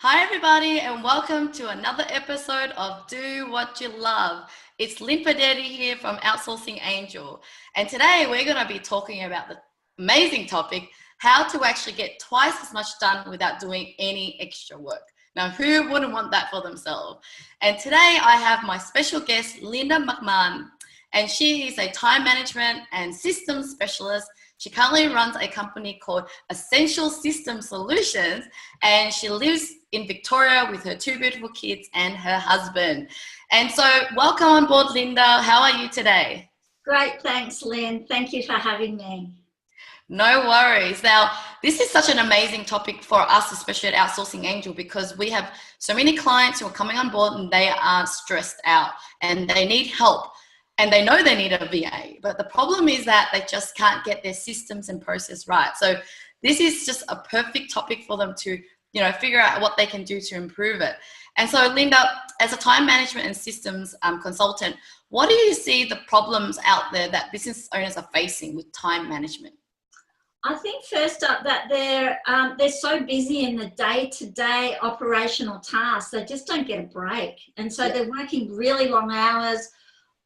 Hi, everybody, and welcome to another episode of Do What You Love. It's Linh Podetti here from Outsourcing Angel. And today we're going to be talking about the amazing topic, how to actually get twice as much done without doing any extra work. Now, who wouldn't want that for themselves? And today I have my special guest, Linda McMahon, and she is a time management and systems specialist. She currently runs a company called Essential System Solutions, and she lives in Victoria with her two beautiful kids and her husband. And so welcome on board, Linda. How are you today? Great, thanks, Lynn. Thank you for having me. No worries. Now, this is such an amazing topic for us, especially at Outsourcing Angel, because we have so many clients who are coming on board and they are stressed out and they need help. And they know they need a VA, but the problem is that they just can't get their systems and process right. So this is just a perfect topic for them to, figure out what they can do to improve it. And so, Linda, as a time management and systems consultant, what do you see the problems out there that business owners are facing with time management? I think first up that they're so busy in the day-to-day operational tasks, they just don't get a break. And so they're working really long hours,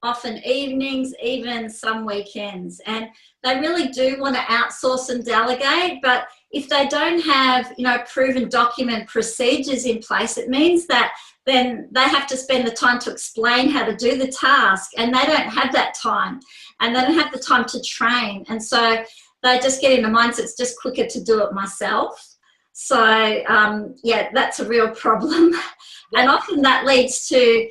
often evenings, even some weekends. And they really do want to outsource and delegate, but if they don't have, proven document procedures in place, it means that then they have to spend the time to explain how to do the task, and they don't have that time, and they don't have the time to train. And so they just get in the mindset, it's just quicker to do it myself. So that's a real problem. And often that leads to,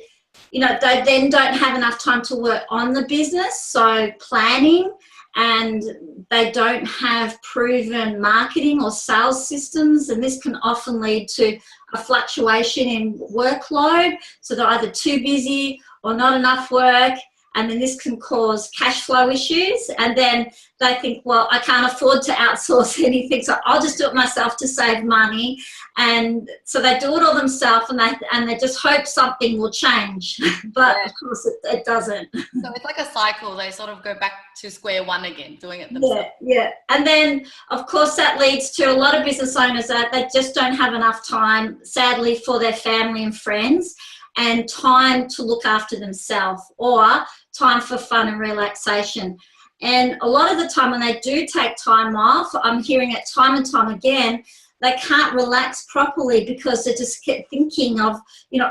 they then don't have enough time to work on the business, so planning, and they don't have proven marketing or sales systems, and this can often lead to a fluctuation in workload, so they're either too busy or not enough work, and then this can cause cash flow issues, and then they think, well, I can't afford to outsource anything, so I'll just do it myself to save money. And so they do it all themselves, and they just hope something will change, but of course it doesn't. So it's like a cycle. They sort of go back to square one again, doing it themselves. Yeah. And then, of course, that leads to a lot of business owners that they just don't have enough time, sadly, for their family and friends, and time to look after themselves, or time for fun and relaxation. And a lot of the time when they do take time off, I'm hearing it time and time again, they can't relax properly because they just keep thinking of,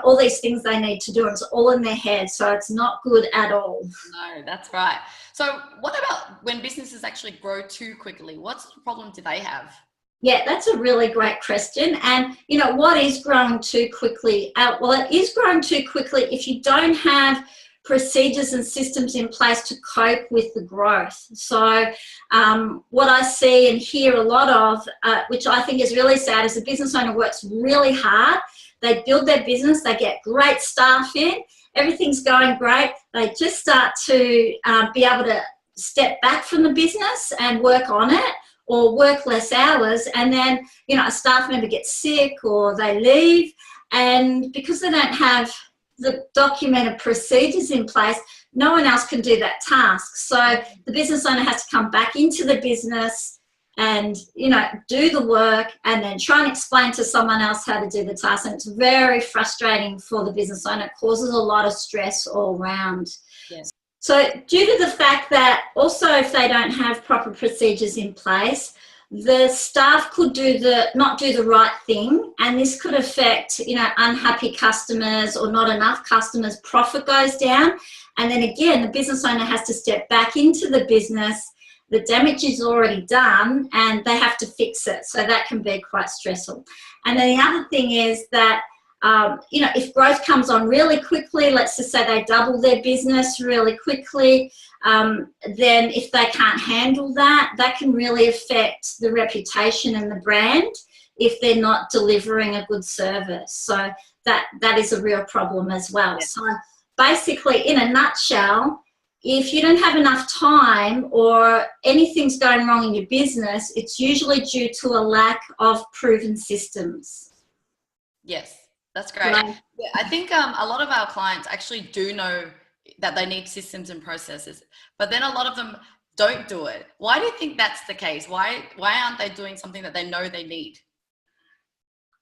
all these things they need to do. It's all in their head, so it's not good at all. No, that's right. So what about when businesses actually grow too quickly? What problem do they have? Yeah, that's a really great question. And, what is growing too quickly? Well, it is growing too quickly if you don't have procedures and systems in place to cope with the growth. So what I see and hear a lot of, which I think is really sad, is the business owner works really hard. They build their business, they get great staff in, everything's going great. They just start to be able to step back from the business and work on it, or work less hours, and then a staff member gets sick or they leave, and because they don't have the documented procedures in place, no one else can do that task. So the business owner has to come back into the business and do the work, and then try and explain to someone else how to do the task, and it's very frustrating for the business owner. It causes a lot of stress all around. Yes. So due to the fact that also if they don't have proper procedures in place, the staff could not do the right thing, and this could affect, unhappy customers or not enough customers. Profit goes down, and then again, the business owner has to step back into the business. The damage is already done, and they have to fix it. So that can be quite stressful. And then the other thing is that if growth comes on really quickly, let's just say they double their business really quickly, then if they can't handle that, that can really affect the reputation and the brand if they're not delivering a good service. So that is a real problem as well. Yeah. So basically, in a nutshell, if you don't have enough time or anything's going wrong in your business, it's usually due to a lack of proven systems. Yes. That's great. Right. Yeah, I think a lot of our clients actually do know that they need systems and processes, but then a lot of them don't do it. Why do you think that's the case? Why aren't they doing something that they know they need?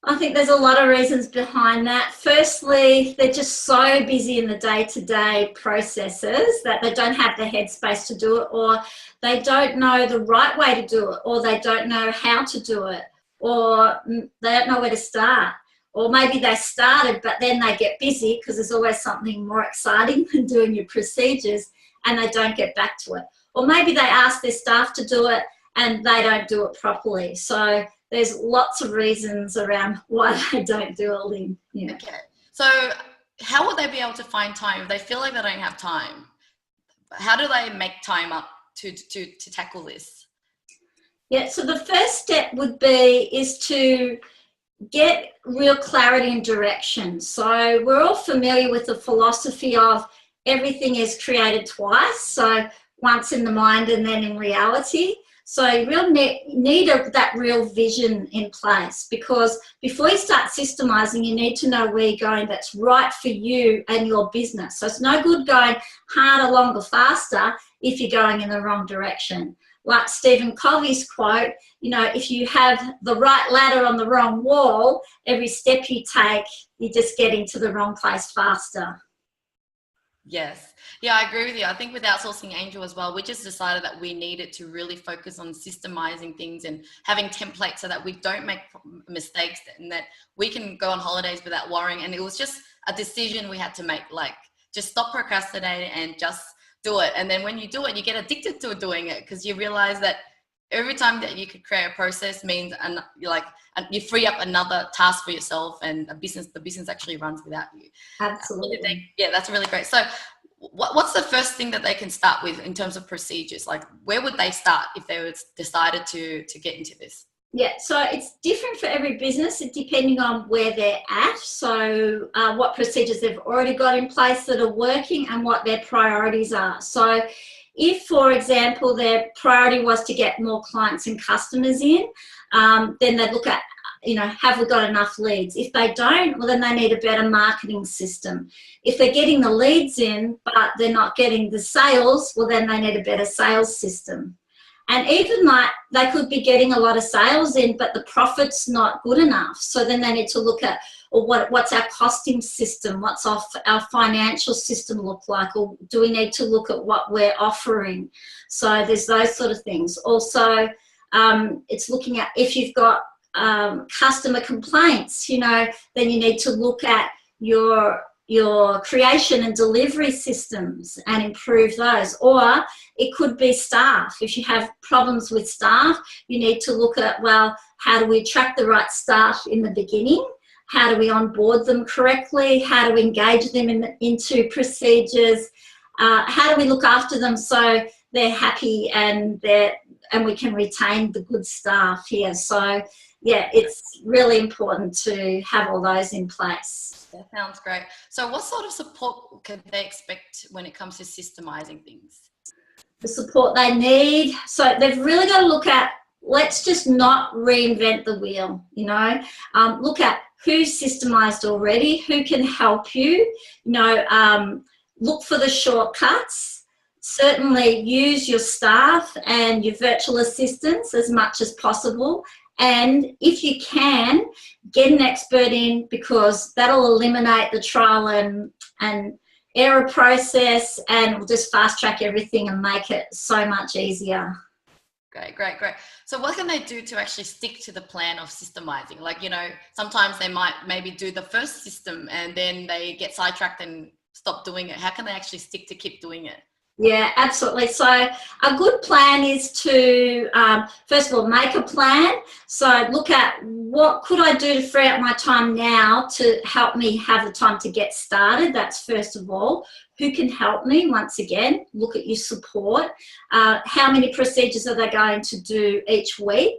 I think there's a lot of reasons behind that. Firstly, they're just so busy in the day-to-day processes that they don't have the headspace to do it, or they don't know the right way to do it, or they don't know how to do it, or they don't know where to start. Or maybe they started, but then they get busy because there's always something more exciting than doing your procedures, and they don't get back to it. Or maybe they ask their staff to do it and they don't do it properly. So there's lots of reasons around why they don't do it, Lynn. Yeah. Okay. So how would they be able to find time if they feel like they don't have time? How do they make time up to tackle this? Yeah, so the first step would be is to get real clarity and direction. So we're all familiar with the philosophy of everything is created twice. So once in the mind and then in reality. So you really need that real vision in place, because before you start systemising, you need to know where you're going that's right for you and your business. So it's no good going harder, longer, faster if you're going in the wrong direction. Like Stephen Covey's quote, you know, if you have the right ladder on the wrong wall, every step you take, you're just getting to the wrong place faster. Yes. Yeah, I agree with you. I think with Outsourcing Angel as well, we just decided that we needed to really focus on systemizing things and having templates so that we don't make mistakes and that we can go on holidays without worrying. And it was just a decision we had to make, like just stop procrastinating and just do it. And then when you do it, you get addicted to doing it because you realize that every time that you could create a process means you free up another task for yourself, and the business actually runs without you. Absolutely. Yeah, that's really great. So what's the first thing that they can start with in terms of procedures? Like, where would they start if they decided to get into this? Yeah, so it's different for every business, depending on where they're at. So what procedures they've already got in place that are working and what their priorities are. So if, for example, their priority was to get more clients and customers in, then they'd look at, you know, have we got enough leads? If they don't, well, then they need a better marketing system. If they're getting the leads in, but they're not getting the sales, well, then they need a better sales system. And even like they could be getting a lot of sales in, but the profit's not good enough. So then they need to look at, or what's our costing system? What's our financial system look like? Or do we need to look at what we're offering? So there's those sort of things. Also, it's looking at if you've got customer complaints, you know, then you need to look at your creation and delivery systems and improve those. Or it could be staff. If you have problems with staff, you need to look at, well, how do we attract the right staff in the beginning? How do we onboard them correctly? How do we engage them into procedures? How do we look after them so they're happy and we can retain the good staff here? So yeah, it's really important to have all those in place. That sounds great. So what sort of support can they expect when it comes to systemizing things? The support they need. So they've really got to look at, let's just not reinvent the wheel, you know. Look at who's systemized already, who can help you, you know, look for the shortcuts. Certainly use your staff and your virtual assistants as much as possible. And if you can, get an expert in, because that'll eliminate the trial and error process and will just fast track everything and make it so much easier. Great. So what can they do to actually stick to the plan of systemizing? Like, you know, sometimes they might maybe do the first system and then they get sidetracked and stop doing it. How can they actually stick to keep doing it? Yeah, absolutely. So a good plan is to, first of all, make a plan. So look at what could I do to free up my time now to help me have the time to get started. That's first of all. Who can help me? Once again, look at your support. How many procedures are they going to do each week?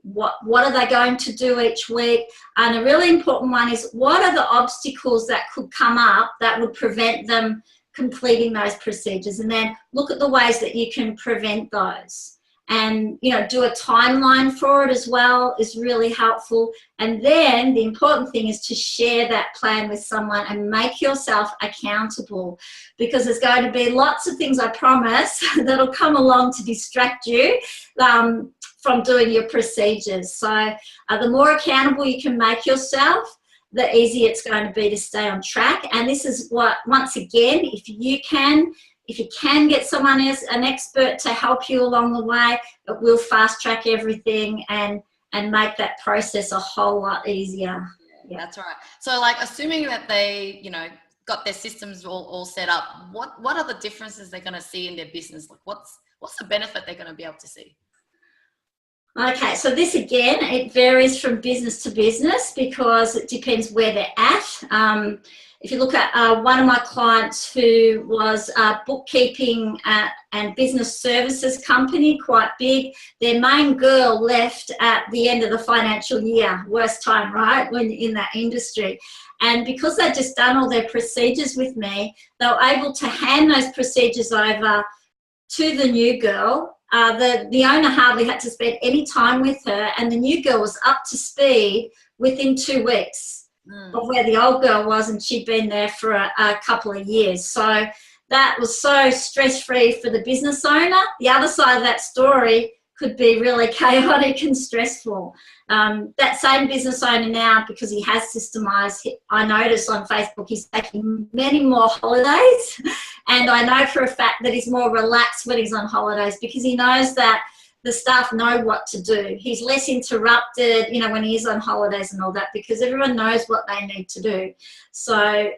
What are they going to do each week? And a really important one is, what are the obstacles that could come up that would prevent them completing those procedures? And then look at the ways that you can prevent those, and, you know, do a timeline for it as well is really helpful. And then the important thing is to share that plan with someone and make yourself accountable, because there's going to be lots of things, I promise, that'll come along to distract you. from doing your procedures. So the more accountable you can make yourself, the easier it's going to be to stay on track. And this is what, once again, if you can get someone else, an expert, to help you along the way, it will fast track everything and make that process a whole lot easier. Yeah, that's right. So like, assuming that they, you know, got their systems all set up, what are the differences they're going to see in their business? Like what's the benefit they're going to be able to see? Okay, so this again, it varies from business to business because it depends where they're at. If you look at one of my clients who was a bookkeeping and business services company, quite big, their main girl left at the end of the financial year. Worst time, right, when you're in that industry. And because they'd just done all their procedures with me, they were able to hand those procedures over to the new girl. The owner hardly had to spend any time with her, and the new girl was up to speed within 2 weeks of where the old girl was, and she'd been there for a couple of years. So that was so stress-free for the business owner. The other side of that story could be really chaotic and stressful. That same business owner now, because he has systemised, I noticed on Facebook he's taking many more holidays, and I know for a fact that he's more relaxed when he's on holidays because he knows that the staff know what to do. He's less interrupted, you know, when he is on holidays and all that, because everyone knows what they need to do. So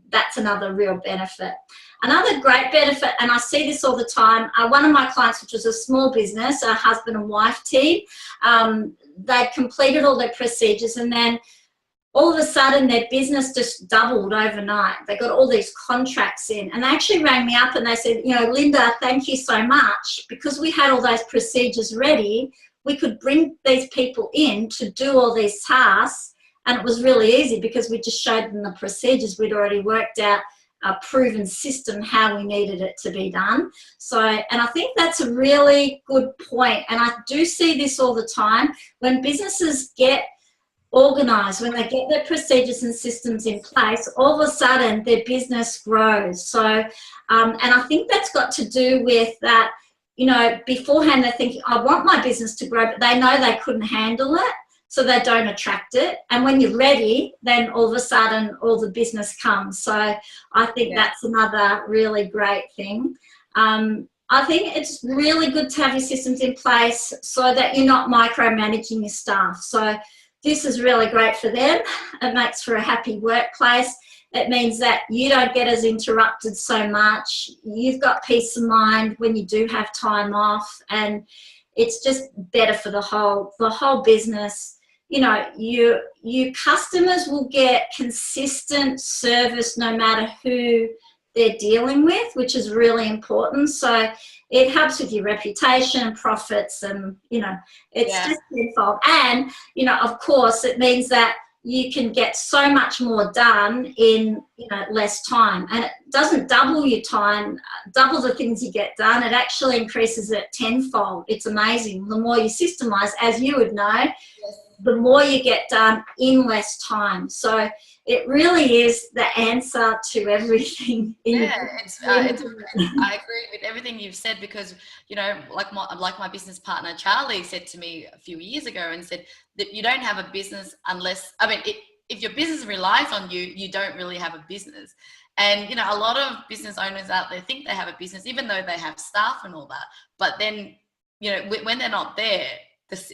that's another real benefit. Another great benefit, and I see this all the time, one of my clients, which was a small business, a husband and wife team, they'd completed all their procedures, and then all of a sudden their business just doubled overnight. They got all these contracts in, and they actually rang me up and they said, you know, Linda, thank you so much. Because we had all those procedures ready, we could bring these people in to do all these tasks, and it was really easy because we just showed them the procedures. We'd already worked out a proven system how we needed it to be done. So, and I think that's a really good point. And I do see this all the time when businesses get organised, when they get their procedures and systems in place, all of a sudden their business grows. So, and I think that's got to do with that, you know, beforehand they're thinking, I want my business to grow, but they know they couldn't handle it, so they don't attract it. And when you're ready, then all of a sudden all the business comes. So I think that's another really great thing. I think it's really good to have your systems in place so that you're not micromanaging your staff. So this is really great for them. It makes for a happy workplace. It means that you don't get as interrupted so much. You've got peace of mind when you do have time off, and it's just better for the whole business. You know, your customers will get consistent service no matter who they're dealing with, which is really important. So it helps with your reputation and profits, and, you know, it's just tenfold. And, you know, of course, it means that you can get so much more done in, you know, less time. And it doesn't double your time, double the things you get done. It actually increases it tenfold. It's amazing. The more you systemise, as you would know, the more you get done in less time. So it really is the answer to everything. I agree with everything you've said, because, you know, like my business partner Charlie said to me a few years ago, and said that you don't have a business unless, I mean, if your business relies on you, you don't really have a business. And, you know, a lot of business owners out there think they have a business, even though they have staff and all that. But then, you know, when they're not there,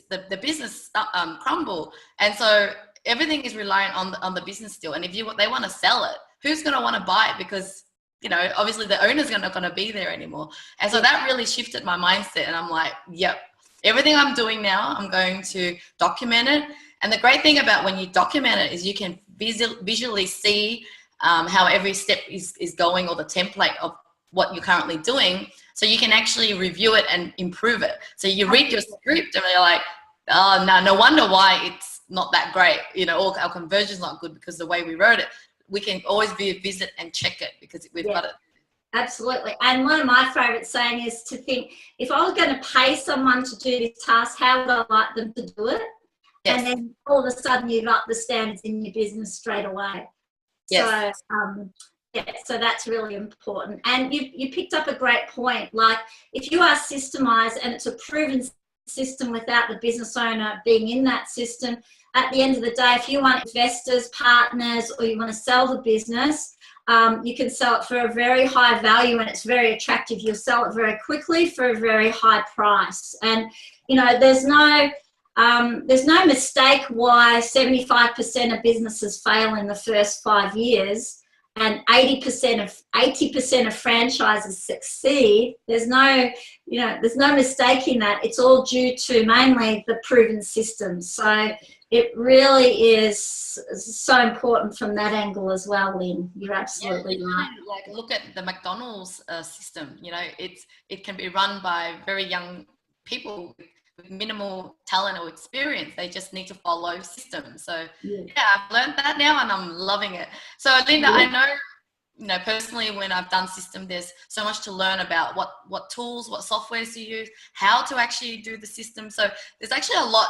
the business crumble. And so everything is reliant on the business still. And if they want to sell it, who's going to want to buy it? Because, you know, obviously the owner's not going to be there anymore. And so that really shifted my mindset. And I'm like, yep, everything I'm doing now, I'm going to document it. And the great thing about when you document it is you can visually see how every step is going, or the template of what you're currently doing. So you can actually review it and improve it. So you read your script and you're like, oh, no wonder why it's not that great. You know, or our conversion's not good because the way we wrote it. We can always visit and check it because we've got it. Absolutely. And one of my favourite saying is to think, if I was going to pay someone to do this task, how would I like them to do it? Yes. And then all of a sudden you've got the standards in your business straight away. Yes. So, so that's really important. And you picked up a great point. Like, if you are systemised and it's a proven system without the business owner being in that system. At the end of the day, if you want investors, partners, or you want to sell the business, you can sell it for a very high value and it's very attractive. You'll sell it very quickly for a very high price. And, you know, there's no mistake why 75% of businesses fail in the first 5 years and 80% of franchises succeed. There's no mistake in that. It's all due to mainly the proven systems. So it really is so important from that angle as well, Lynn. You're absolutely right. Like, look at the McDonald's system. You know, it can be run by very young people with minimal talent or experience. They just need to follow systems. So yeah, I've learned that now and I'm loving it. So Linda, I know, you know, personally, when I've done system, there's so much to learn about what tools, what softwares to use, how to actually do the system. So there's actually a lot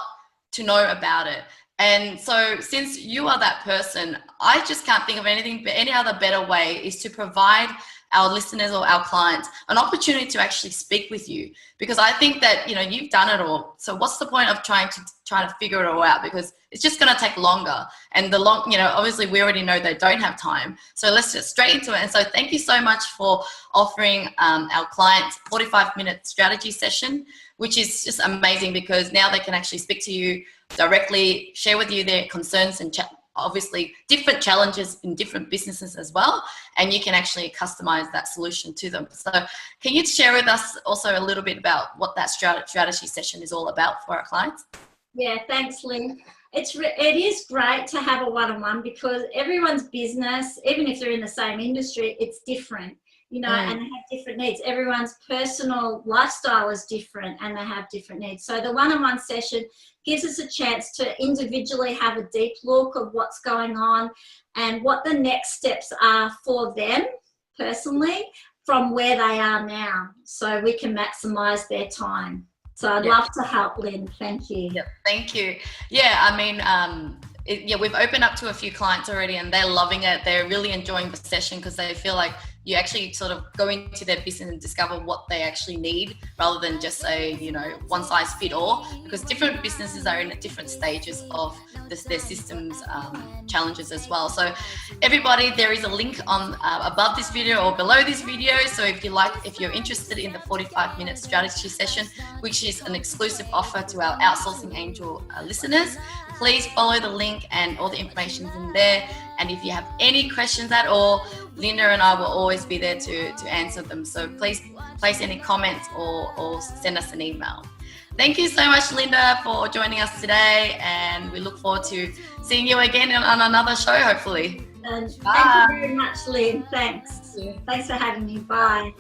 to know about it. And so since you are that person, I just can't think of anything, but any other better way is to provide our listeners or our clients an opportunity to actually speak with you, because I think that, you know, you've done it all. So what's the point of trying to figure it all out? Because it's just going to take longer, and you know, obviously we already know they don't have time. So let's get straight into it. And so thank you so much for offering our clients 45-minute strategy session, which is just amazing, because now they can actually speak to you directly, share with you their concerns and obviously different challenges in different businesses as well, and you can actually customize that solution to them. So can you share with us also a little bit about what that strategy session is all about for our clients? Yeah, thanks, Lynn. It is great to have a one-on-one, because everyone's business, even if they're in the same industry, it's different, you know, and they have different needs. Everyone's personal lifestyle is different and they have different needs. So the one-on-one session gives us a chance to individually have a deep look of what's going on and what the next steps are for them personally from where they are now, so we can maximize their time. So I'd love to help, Lynn. Thank you. Yeah, thank you. Yeah, I mean, we've opened up to a few clients already and they're loving it. They're really enjoying the session because they feel like you actually sort of go into their business and discover what they actually need, rather than just say, you know, one size fit all, because different businesses are in different stages of their systems challenges as well. So everybody, there is a link on above this video or below this video. So if you're interested in the 45-minute strategy session, which is an exclusive offer to our Outsourcing Angel listeners, please follow the link and all the information is in there. And if you have any questions at all, Linda and I will always be there to answer them. So please place any comments or send us an email. Thank you so much, Linda, for joining us today. And we look forward to seeing you again on another show, hopefully. Thank you very much, Lynn. Thanks. Thanks for having me. Bye.